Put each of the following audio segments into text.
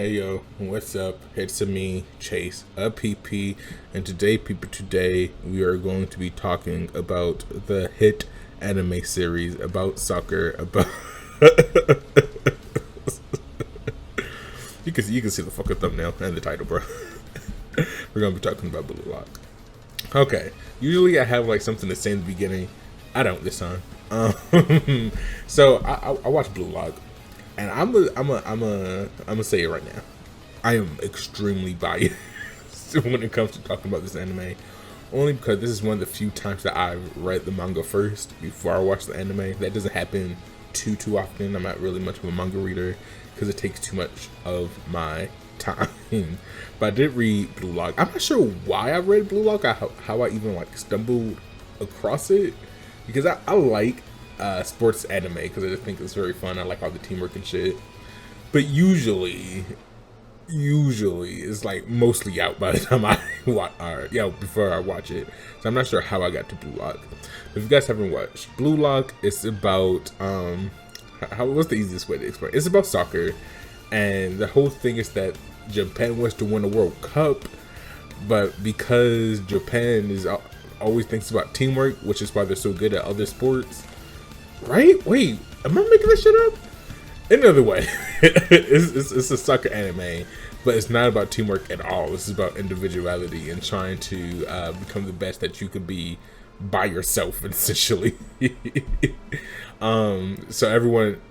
Hey yo, what's up? It's me, Chase, a PP, and today, we are going to be talking about the hit anime series about soccer. About you can see the fucking thumbnail and the title, bro. We're gonna be talking about Blue Lock. Okay, usually I have like something to say in the beginning. I don't this time. So I watched Blue Lock. And I'm gonna say it right now. I am extremely biased when it comes to talking about this anime, only because this is one of the few times that I've read the manga first before I watch the anime. That doesn't happen too often. I'm not really much of a manga reader because it takes too much of my time. But I did read Blue Lock. I'm not sure why I read Blue Lock. How I even like stumbled across it, because I like sports anime because I just think it's very fun. I like all the teamwork and shit. But usually it's like mostly out by the time I watch, before I watch it. So I'm not sure how I got to Blue Lock. If you guys haven't watched Blue Lock, it's about what's the easiest way to explain? It's about soccer, and the whole thing is that Japan wants to win a World Cup, but because Japan is always thinks about teamwork, which is why they're so good at other sports. Right? Wait, am I making this shit up? Another way, it's a soccer anime, but it's not about teamwork at all. This is about individuality and trying to become the best that you can be by yourself, essentially. So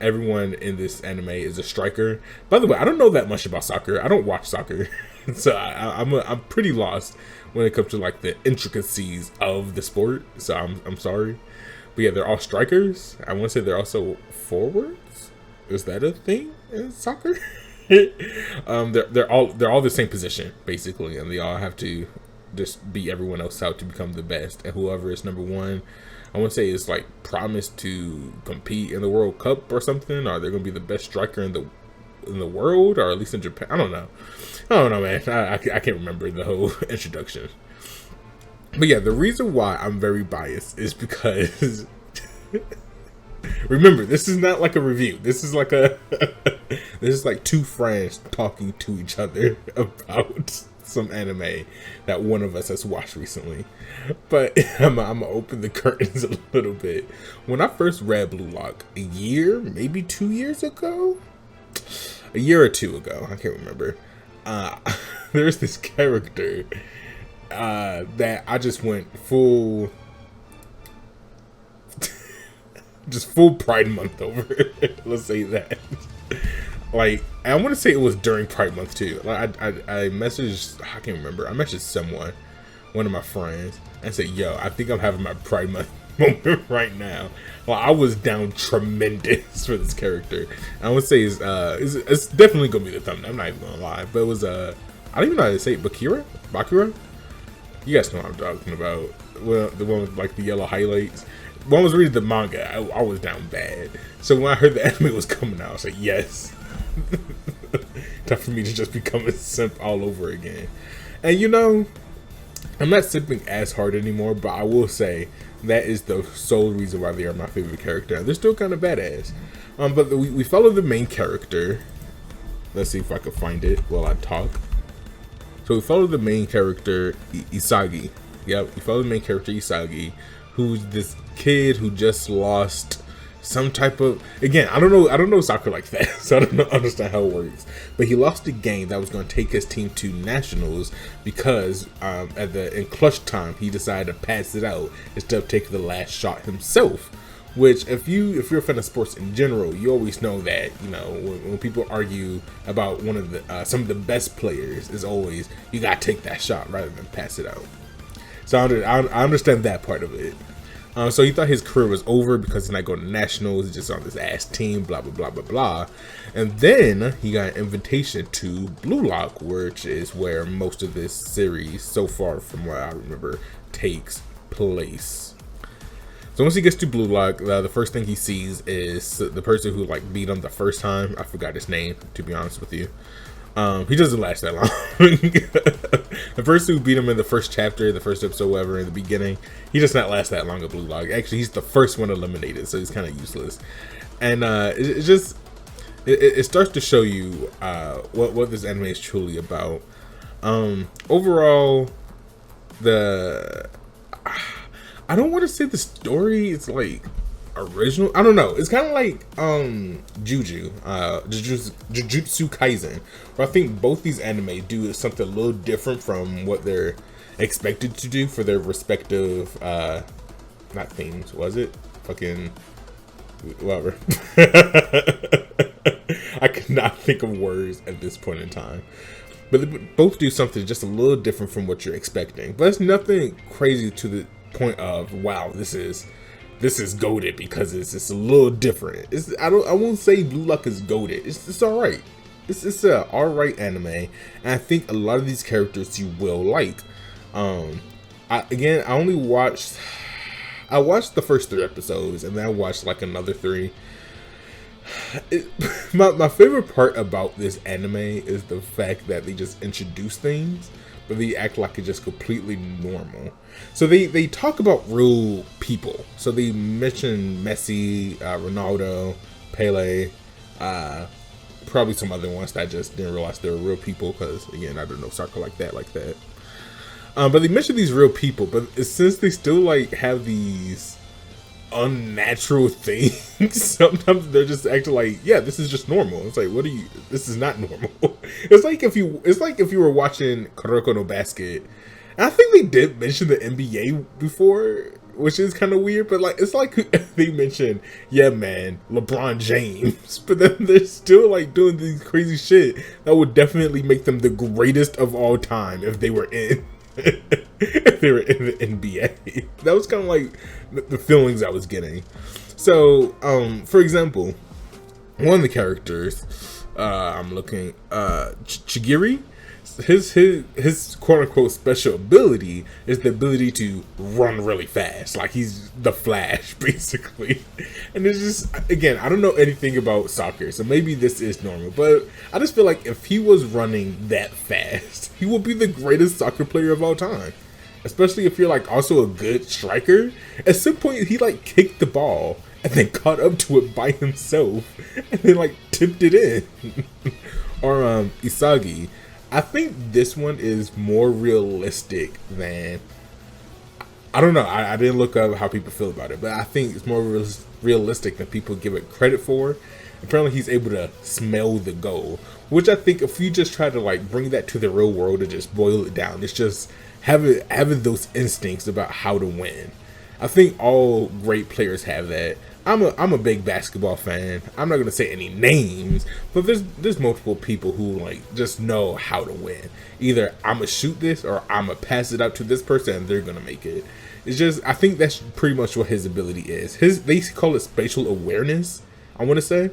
everyone in this anime is a striker. By the way, I don't know that much about soccer. I don't watch soccer, so I'm pretty lost when it comes to like the intricacies of the sport. So I'm sorry. But yeah, they're all strikers. I want to say they're also forwards. Is that a thing in soccer? They're all the same position basically, and they all have to just beat everyone else out to become the best. And whoever is number one, I want to say is like promised to compete in the World Cup or something. Or they're gonna be the best striker in the world, or at least in Japan. I don't know, man. I can't remember the whole introduction. But yeah, the reason why I'm very biased is because remember, this is not like a review. This is like this is like two friends talking to each other about some anime that one of us has watched recently. But I'm gonna open the curtains a little bit. When I first read Blue Lock maybe 2 years ago, a year or two ago, I can't remember. There's this character that I just went full Pride Month over. Let's say that. Like, I want to say it was during Pride Month too. Like, I messaged, I can't remember. I messaged someone, one of my friends, and said, "Yo, I think I'm having my Pride Month moment right now." Well, I was down tremendous for this character. I would say it's definitely gonna be the thumbnail. I'm not even gonna lie, but it was I don't even know how to say it. Bakura. You guys know what I'm talking about. Well, the one with like the yellow highlights. When I was reading the manga, I was down bad. So when I heard the anime was coming out, I was like, yes. Time for me to just become a simp all over again. And you know, I'm not simping as hard anymore, but I will say that is the sole reason why they are my favorite character. They're still kind of badass. But we follow the main character. Let's see if I can find it while I talk. So we follow the main character, Isagi. Yep, we follow the main character, Isagi, who's this kid who just lost some type of, again, I don't know soccer like that, so I don't understand how it works. But he lost a game that was going to take his team to nationals because in clutch time he decided to pass it out instead of taking the last shot himself. Which, if you're a fan of sports in general, you always know that, you know, when people argue about one of the some of the best players, is always you gotta take that shot rather than pass it out. So I understand that part of it. So he thought his career was over because he's not going to nationals, he's just on this ass team, blah blah blah blah blah. And then he got an invitation to Blue Lock, which is where most of this series so far, from what I remember, takes place. So once he gets to Blue Lock, the first thing he sees is the person who like beat him the first time. I forgot his name, to be honest with you. He doesn't last that long. The person who beat him in the first chapter, the first episode, whatever, in the beginning, he does not last that long at Blue Lock. Actually, he's the first one eliminated, so he's kind of useless. And it's just it starts to show you what this anime is truly about. Overall, the I don't want to say the story is like original. I don't know. It's kind of like Jujutsu Kaisen, where I think both these anime do something a little different from what they're expected to do for their respective not themes. Was it fucking whatever? I could not think of words at this point in time. But they both do something just a little different from what you're expecting. But it's nothing crazy to the point of, wow, this is goated because it's just a little different. I won't say Blue Lock is goated. It's alright. It's a alright anime. And I think a lot of these characters you will like. I watched the first 3 episodes and then I watched like another 3. My favorite part about this anime is the fact that they just introduce things, but they act like it's just completely normal. So they talk about real people. So they mention Messi, Ronaldo, Pele, probably some other ones that I just didn't realize they were real people because, again, I don't know soccer like that. But they mention these real people, but since they still like have these unnatural things, sometimes they're just acting like, yeah, this is just normal. It's like, this is not normal. It's like if you were watching Kuroko no Basket, and I think they did mention the NBA before, which is kind of weird, but like, it's like they mentioned, yeah man, LeBron James, but then they're still like doing these crazy shit that would definitely make them the greatest of all time if they were in if they were in the NBA. That was kind of like the feelings I was getting. So, for example, one of the characters, I'm looking, Chigiri, his quote unquote special ability is the ability to run really fast. Like he's the Flash, basically. And it's just, again, I don't know anything about soccer, so maybe this is normal, but I just feel like if he was running that fast, he would be the greatest soccer player of all time. Especially if you're like also a good striker. At some point he like kicked the ball and then caught up to it by himself and then like tipped it in. Or Isagi. I think this one is more realistic than, I don't know, I didn't look up how people feel about it, but I think it's more realistic than people give it credit for. Apparently he's able to smell the goal, which I think if you just try to like bring that to the real world and just boil it down, it's just having those instincts about how to win. I think all great players have that. I'm a big basketball fan. I'm not gonna say any names, but there's multiple people who like just know how to win. Either I'm gonna shoot this or I'm gonna pass it out to this person and they're gonna make it. It's just, I think that's pretty much what his ability is. They call it spatial awareness, I want to say,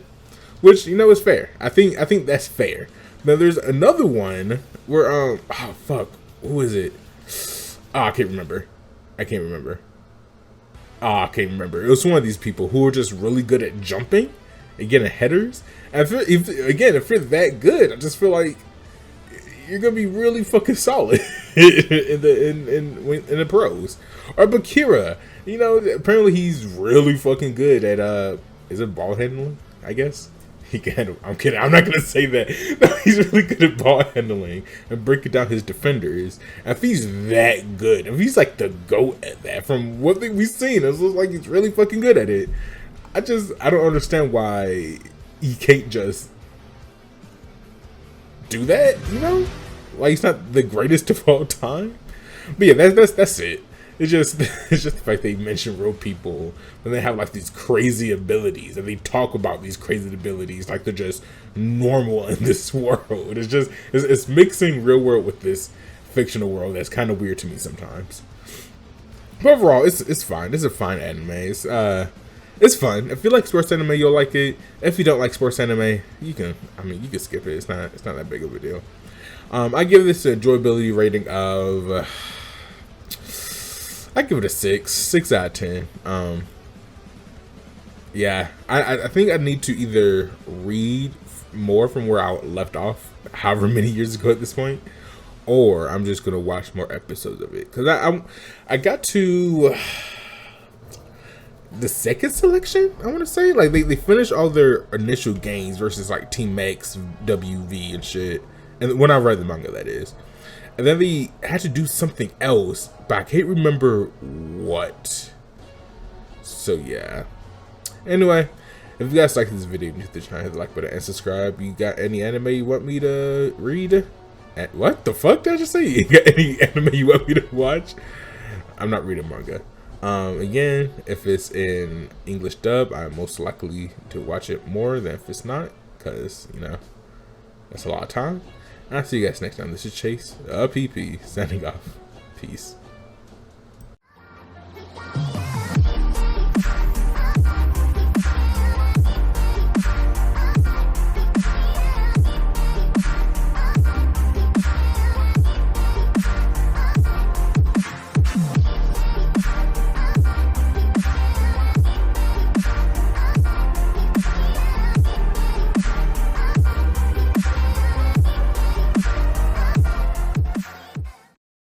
which, you know, is fair. I think that's fair. Now there's another one where oh fuck, who is it? Oh, I can't remember. It was one of these people who were just really good at jumping and getting headers. And if you're that good, I just feel like you're gonna be really fucking solid in the pros. Or Bakira, you know, apparently he's really fucking good at is it ball handling? I guess. I'm kidding. I'm not gonna say that. No, he's really good at ball handling and breaking down his defenders. And if he's that good, if he's like the GOAT at that, from what we've seen, it looks like he's really fucking good at it. I don't understand why he can't just do that. You know, like he's not the greatest of all time. But yeah, that's it. It's just the fact they mention real people and they have like these crazy abilities and they talk about these crazy abilities like they're just normal in this world. It's mixing real world with this fictional world that's kind of weird to me sometimes. But overall, it's fine. It's a fine anime. It's fun. If you like sports anime, you'll like it. If you don't like sports anime, you can skip it. It's not that big of a deal. I give this an enjoyability rating of. I give it a 6 out of 10. Yeah, I think I need to either read more from where I left off, however many years ago at this point, or I'm just gonna watch more episodes of it. Cause I got to the second selection, I want to say. Like they finished all their initial games versus like Team X, WV and shit. And when I read the manga, that is. And then they had to do something else, but I can't remember what. So yeah. Anyway, if you guys like this video, hit the channel, hit the like button, and subscribe. You got any anime you want me to read? What the fuck did I just say? You got any anime you want me to watch? I'm not reading manga. Again, if it's in English dub, I'm most likely to watch it more than if it's not, because, you know, that's a lot of time. I'll see you guys next time. This is Chase, PP, signing off. Peace.